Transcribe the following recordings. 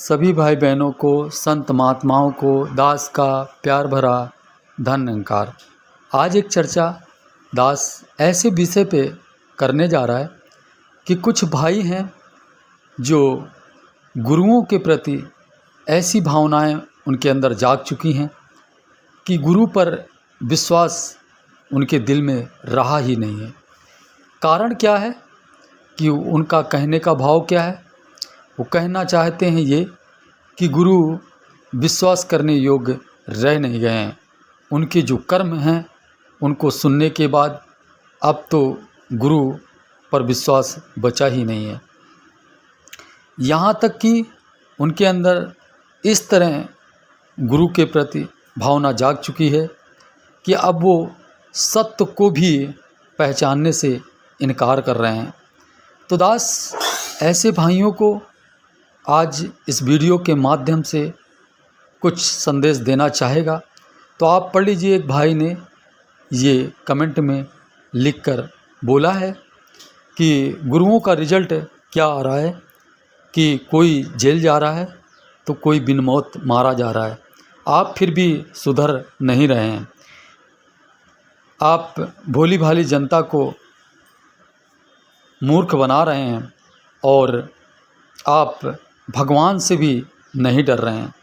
सभी भाई बहनों को, संत महात्माओं को दास का प्यार भरा धन्यकार। आज एक चर्चा दास ऐसे विषय पे करने जा रहा है कि कुछ भाई हैं जो गुरुओं के प्रति ऐसी भावनाएं उनके अंदर जाग चुकी हैं कि गुरु पर विश्वास उनके दिल में रहा ही नहीं है। कारण क्या है कि उनका कहने का भाव क्या है? वो कहना चाहते हैं ये कि गुरु विश्वास करने योग्य रह नहीं गए हैं। उनके जो कर्म हैं उनको सुनने के बाद अब तो गुरु पर विश्वास बचा ही नहीं है। यहाँ तक कि उनके अंदर इस तरह गुरु के प्रति भावना जाग चुकी है कि अब वो सत्य को भी पहचानने से इनकार कर रहे हैं। तो दास ऐसे भाइयों को आज इस वीडियो के माध्यम से कुछ संदेश देना चाहेगा। तो आप पढ़ लीजिए, एक भाई ने ये कमेंट में लिखकर बोला है कि गुरुओं का रिजल्ट क्या आ रहा है कि कोई जेल जा रहा है तो कोई बिन मौत मारा जा रहा है। आप फिर भी सुधर नहीं रहे हैं। आप भोली भाली जनता को मूर्ख बना रहे हैं और आप भगवान से भी नहीं डर रहे हैं।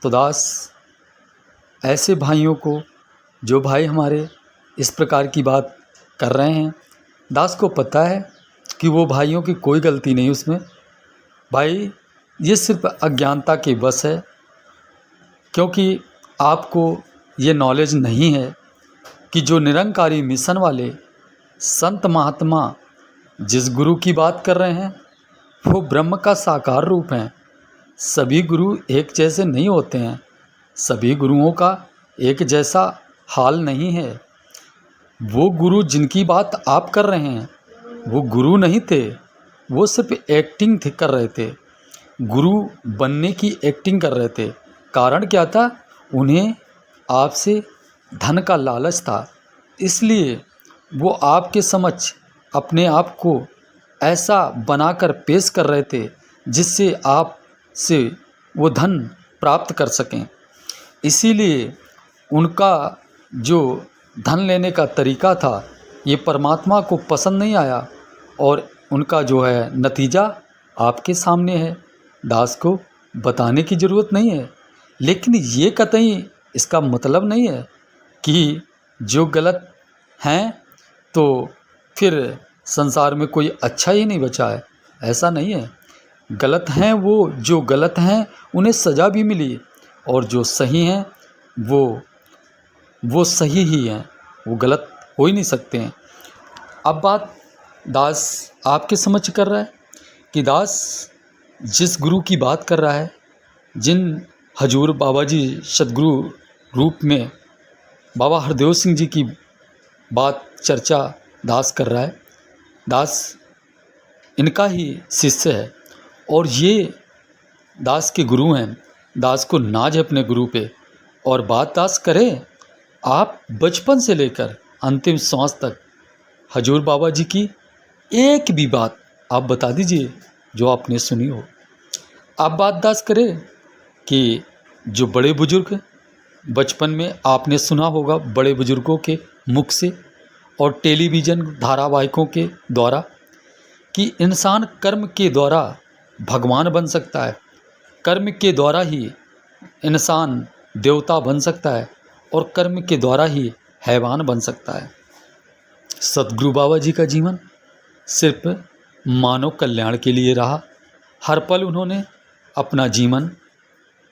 तो दास ऐसे भाइयों को, जो भाई हमारे इस प्रकार की बात कर रहे हैं, दास को पता है कि वो भाइयों की कोई गलती नहीं उसमें। भाई ये सिर्फ अज्ञानता के वश है, क्योंकि आपको ये नॉलेज नहीं है कि जो निरंकारी मिशन वाले संत महात्मा जिस गुरु की बात कर रहे हैं वो ब्रह्म का साकार रूप हैं। सभी गुरु एक जैसे नहीं होते हैं, सभी गुरुओं का एक जैसा हाल नहीं है। वो गुरु जिनकी बात आप कर रहे हैं वो गुरु नहीं थे, वो सिर्फ एक्टिंग कर रहे थे, गुरु बनने की एक्टिंग कर रहे थे। कारण क्या था? उन्हें आपसे धन का लालच था, इसलिए वो आपके समक्ष अपने आप को ऐसा बनाकर पेश कर रहे थे जिससे आप से वो धन प्राप्त कर सकें। इसीलिए उनका जो धन लेने का तरीका था ये परमात्मा को पसंद नहीं आया और उनका जो है नतीजा आपके सामने है। दास को बताने की ज़रूरत नहीं है, लेकिन ये कतई इसका मतलब नहीं है कि जो गलत हैं तो फिर संसार में कोई अच्छा ही नहीं बचा है। ऐसा नहीं है। गलत हैं वो, जो गलत हैं उन्हें सज़ा भी मिली, और जो सही हैं वो सही ही हैं, वो गलत हो ही नहीं सकते हैं। अब बात दास आपके समझ कर रहा है कि दास जिस गुरु की बात कर रहा है, जिन हजूर बाबा जी सदगुरु रूप में बाबा हरदेव सिंह जी की बात चर्चा दास कर रहा है, दास इनका ही शिष्य है और ये दास के गुरु हैं। दास को नाज है अपने गुरु पे। और बात दास करे, आप बचपन से लेकर अंतिम सांस तक हजूर बाबा जी की एक भी बात आप बता दीजिए जो आपने सुनी हो। आप बात दास करे कि जो बड़े बुजुर्ग बचपन में आपने सुना होगा बड़े बुजुर्गों के मुख से और टेलीविज़न धारावाहिकों के द्वारा कि इंसान कर्म के द्वारा भगवान बन सकता है, कर्म के द्वारा ही इंसान देवता बन सकता है और कर्म के द्वारा ही हैवान बन सकता है। सतगुरु बाबा जी का जीवन सिर्फ मानव कल्याण के लिए रहा। हर पल उन्होंने अपना जीवन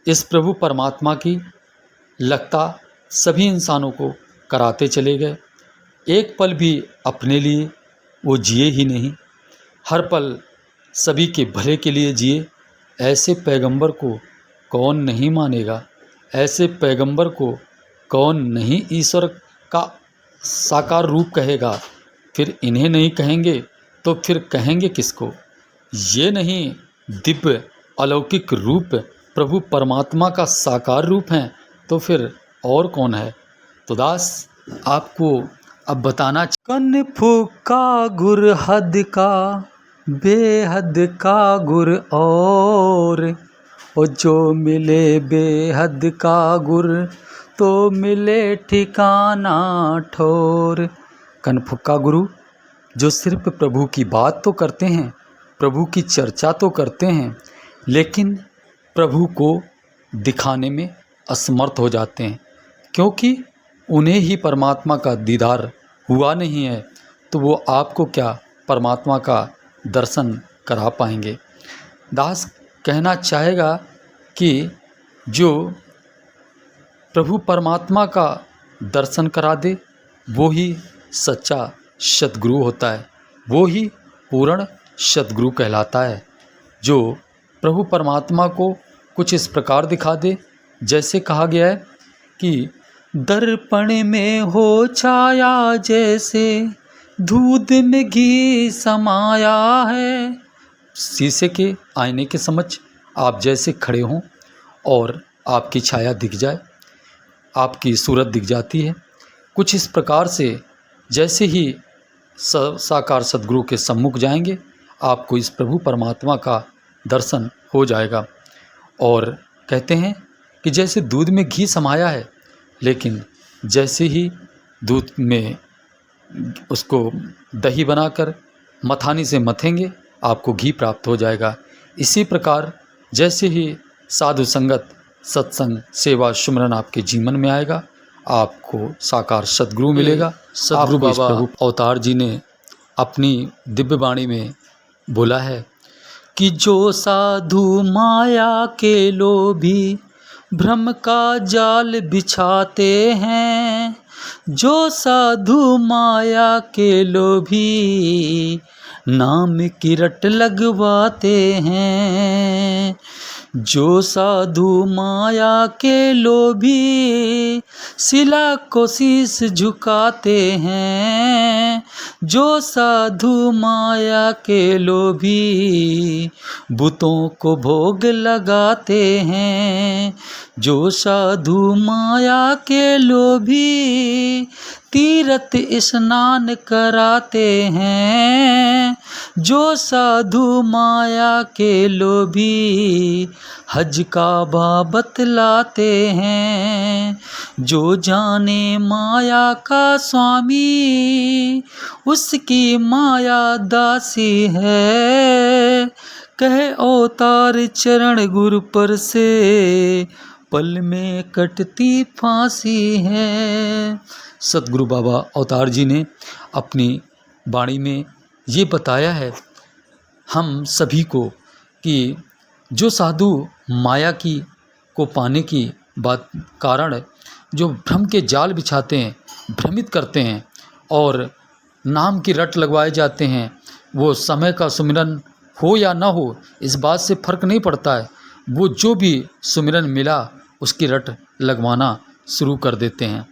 इस प्रभु परमात्मा की लगता सभी इंसानों को कराते चले गए। एक पल भी अपने लिए वो जिए ही नहीं, हर पल सभी के भले के लिए जिए। ऐसे पैगंबर को कौन नहीं मानेगा? ऐसे पैगंबर को कौन नहीं ईश्वर का साकार रूप कहेगा? फिर इन्हें नहीं कहेंगे तो फिर कहेंगे किसको? ये नहीं दिव्य अलौकिक रूप प्रभु परमात्मा का साकार रूप हैं तो फिर और कौन है? तो दास आपको अब बताना, कन फूका गुर हद का बेहद का गुर और और जो मिले बेहद का गुर तो मिले ठिकाना ठोर। कनफुक्का गुरु जो सिर्फ प्रभु की बात तो करते हैं, प्रभु की चर्चा तो करते हैं, लेकिन प्रभु को दिखाने में असमर्थ हो जाते हैं, क्योंकि उन्हें ही परमात्मा का दीदार हुआ नहीं है, तो वो आपको क्या परमात्मा का दर्शन करा पाएंगे। दास कहना चाहेगा कि जो प्रभु परमात्मा का दर्शन करा दे वो ही सच्चा सद्गुरु होता है, वो ही पूर्ण सद्गुरु कहलाता है। जो प्रभु परमात्मा को कुछ इस प्रकार दिखा दे, जैसे कहा गया है कि दर्पण में हो छाया जैसे दूध में घी समाया है। शीशे के आईने के समक्ष आप जैसे खड़े हों और आपकी छाया दिख जाए, आपकी सूरत दिख जाती है। कुछ इस प्रकार से जैसे ही साकार सद्गुरु के सम्मुख जाएंगे, आपको इस प्रभु परमात्मा का दर्शन हो जाएगा। और कहते हैं कि जैसे दूध में घी समाया है, लेकिन जैसे ही दूध में उसको दही बनाकर मथानी से मथेंगे, आपको घी प्राप्त हो जाएगा। इसी प्रकार जैसे ही साधु संगत, सत्संग, सेवा, सुमरन आपके जीवन में आएगा, आपको साकार सद्गुरु मिलेगा। सद्गुरु बाबा अवतार जी ने अपनी दिव्य वाणी में बोला है कि जो साधु माया के लोभी भ्रम का जाल बिछाते हैं, जो साधु माया के लोभी नाम की रट लगवाते हैं, जो साधु माया के लोभी शिला को शीश झुकाते हैं, जो साधु माया के लोभी बुतों को भोग लगाते हैं, जो साधु माया के लोभी तीर्थ स्नान कराते हैं, जो साधु माया के लोभी हज का भाव बतलाते हैं, जो जाने माया का स्वामी उसकी माया दासी है, कहे अवतार चरण गुरु पर से पल में कटती फांसी है। सतगुरु बाबा अवतार जी ने अपनी वाणी में ये बताया है हम सभी को कि जो साधु माया की को पाने की बात कारण जो भ्रम के जाल बिछाते हैं, भ्रमित करते हैं और नाम की रट लगवाए जाते हैं, वो समय का सुमिरन हो या ना हो इस बात से फ़र्क नहीं पड़ता है, वो जो भी सुमिरन मिला उसकी रट लगवाना शुरू कर देते हैं।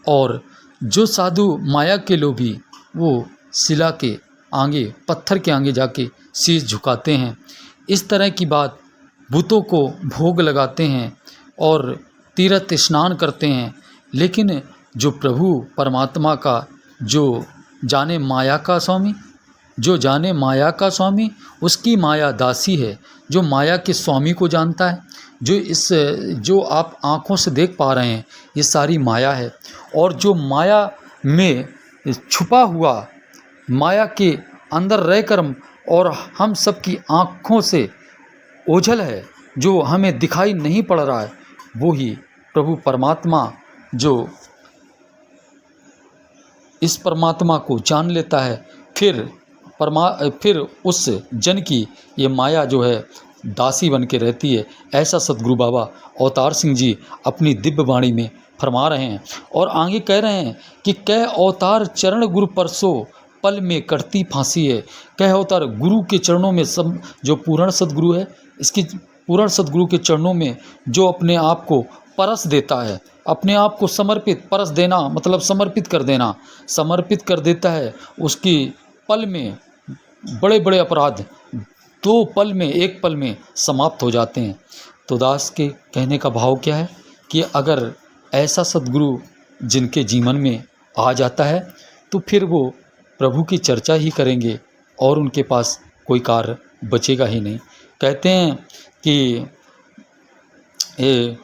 और जो साधु माया के लोभी वो शिला के आगे, पत्थर के आगे जाके शीश झुकाते हैं, इस तरह की बात भूतों को भोग लगाते हैं और तीर्थ स्नान करते हैं। लेकिन जो प्रभु परमात्मा का जो जाने माया का स्वामी, जो जाने माया का स्वामी उसकी माया दासी है, जो माया के स्वामी को जानता है, जो आप आँखों से देख पा रहे हैं ये सारी माया है। और जो माया में छुपा हुआ, माया के अंदर रहकर और हम सब की आँखों से ओझल है, जो हमें दिखाई नहीं पड़ रहा है, वो ही प्रभु परमात्मा जो इस परमात्मा को जान लेता है, फिर उस जन की ये माया जो है दासी बन के रहती है। ऐसा सतगुरु बाबा अवतार सिंह जी अपनी दिव्य वाणी में फरमा रहे हैं। और आगे कह रहे हैं कि कह अवतार चरण गुरु परसो पल में कटती फांसी है। कह अवतार गुरु के चरणों में सब जो पूर्ण सतगुरु है, इसकी पूर्ण सतगुरु के चरणों में जो अपने आप को परस देता है, अपने आप को समर्पित, परस देना मतलब समर्पित कर देना, समर्पित कर देता है, उसकी पल में बड़े बड़े अपराध 2 पल में, 1 पल में समाप्त हो जाते हैं। तो दास के कहने का भाव क्या है कि अगर ऐसा सद्गुरु जिनके जीवन में आ जाता है तो फिर वो प्रभु की चर्चा ही करेंगे और उनके पास कोई कार्य बचेगा ही नहीं। कहते हैं कि ये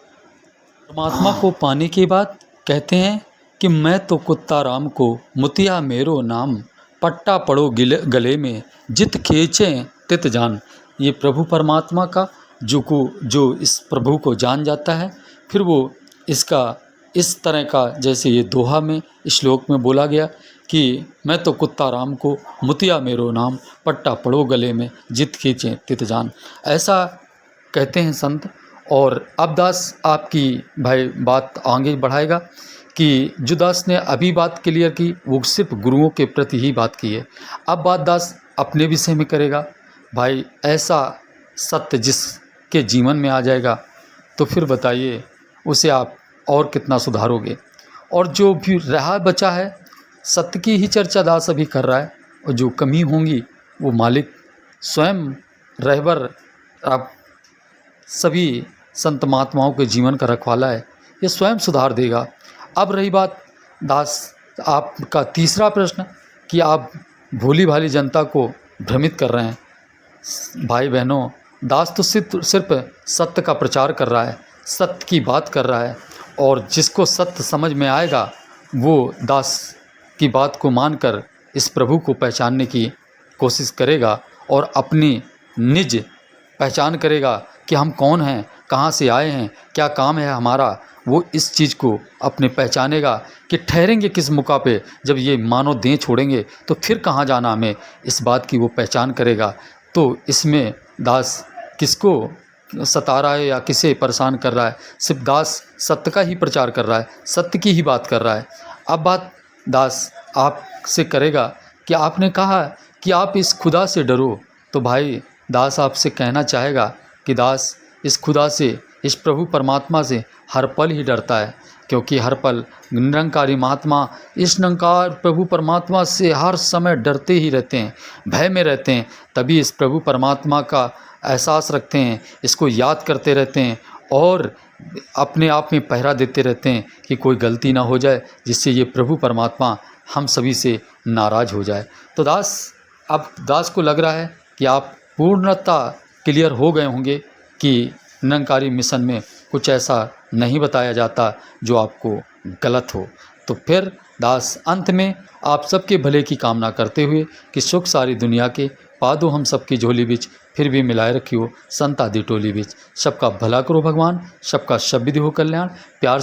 परमात्मा को पाने के बाद कहते हैं कि मैं तो कुत्ता राम को मुतिया मेरो नाम, पट्टा पड़ो गले में जित खींचे तित जान। ये प्रभु परमात्मा का जो इस प्रभु को जान जाता है, फिर वो इसका इस तरह का, जैसे ये दोहा में इस श्लोक में बोला गया कि मैं तो कुत्ता राम को मुतिया मेरो नाम, पट्टा पड़ो गले में जित खींचे तित जान, ऐसा कहते हैं संत। और अब दास आपकी भाई बात आगे बढ़ाएगा कि जो दास ने अभी बात क्लियर की वो सिर्फ गुरुओं के प्रति ही बात की है। अब बात दास अपने विषय में करेगा। भाई ऐसा सत्य जिसके जीवन में आ जाएगा तो फिर बताइए उसे आप और कितना सुधारोगे। और जो भी रहा बचा है सत्य की ही चर्चा दास अभी कर रहा है, और जो कमी होंगी वो मालिक स्वयं रहबर आप सभी संत महात्माओं के जीवन का रखवाला है, ये स्वयं सुधार देगा। अब रही बात दास आपका तीसरा प्रश्न कि आप भोली भाली जनता को भ्रमित कर रहे हैं। भाई बहनों, दास तो सिर्फ सत्य का प्रचार कर रहा है, सत्य की बात कर रहा है, और जिसको सत्य समझ में आएगा वो दास की बात को मानकर इस प्रभु को पहचानने की कोशिश करेगा और अपनी निज पहचान करेगा कि हम कौन हैं, कहाँ से आए हैं, क्या काम है हमारा। वो इस चीज़ को अपने पहचानेगा कि ठहरेंगे किस मौका पे, जब ये मानो देह छोड़ेंगे तो फिर कहाँ जाना हमें, इस बात की वो पहचान करेगा। तो इसमें दास किसको सता रहा है या किसे परेशान कर रहा है, सिर्फ दास सत्य का ही प्रचार कर रहा है, सत्य की ही बात कर रहा है। अब बात दास आपसे करेगा कि आपने कहा कि आप इस खुदा से डरो, तो भाई दास आपसे कहना चाहेगा कि दास इस खुदा से, इस प्रभु परमात्मा से हर पल ही डरता है, क्योंकि हर पल निरंकारी महात्मा इस निरंकार प्रभु परमात्मा से हर समय डरते ही रहते हैं, भय में रहते हैं। तभी इस प्रभु परमात्मा का एहसास रखते हैं, इसको याद करते रहते हैं और अपने आप में पहरा देते रहते हैं कि कोई गलती ना हो जाए जिससे ये प्रभु परमात्मा हम सभी से नाराज़ हो जाए। तो दास, अब दास को लग रहा है कि आप पूर्णतः क्लियर हो गए होंगे कि निरंकारी मिशन में कुछ ऐसा नहीं बताया जाता जो आपको गलत हो। तो फिर दास अंत में आप सबके भले की कामना करते हुए कि सुख सारी दुनिया के पादो हम सबकी झोली बिच, फिर भी मिलाए रखियो संत आदि टोली बिच। सबका भला करो भगवान, सबका सब विधि हो कल्याण। प्यार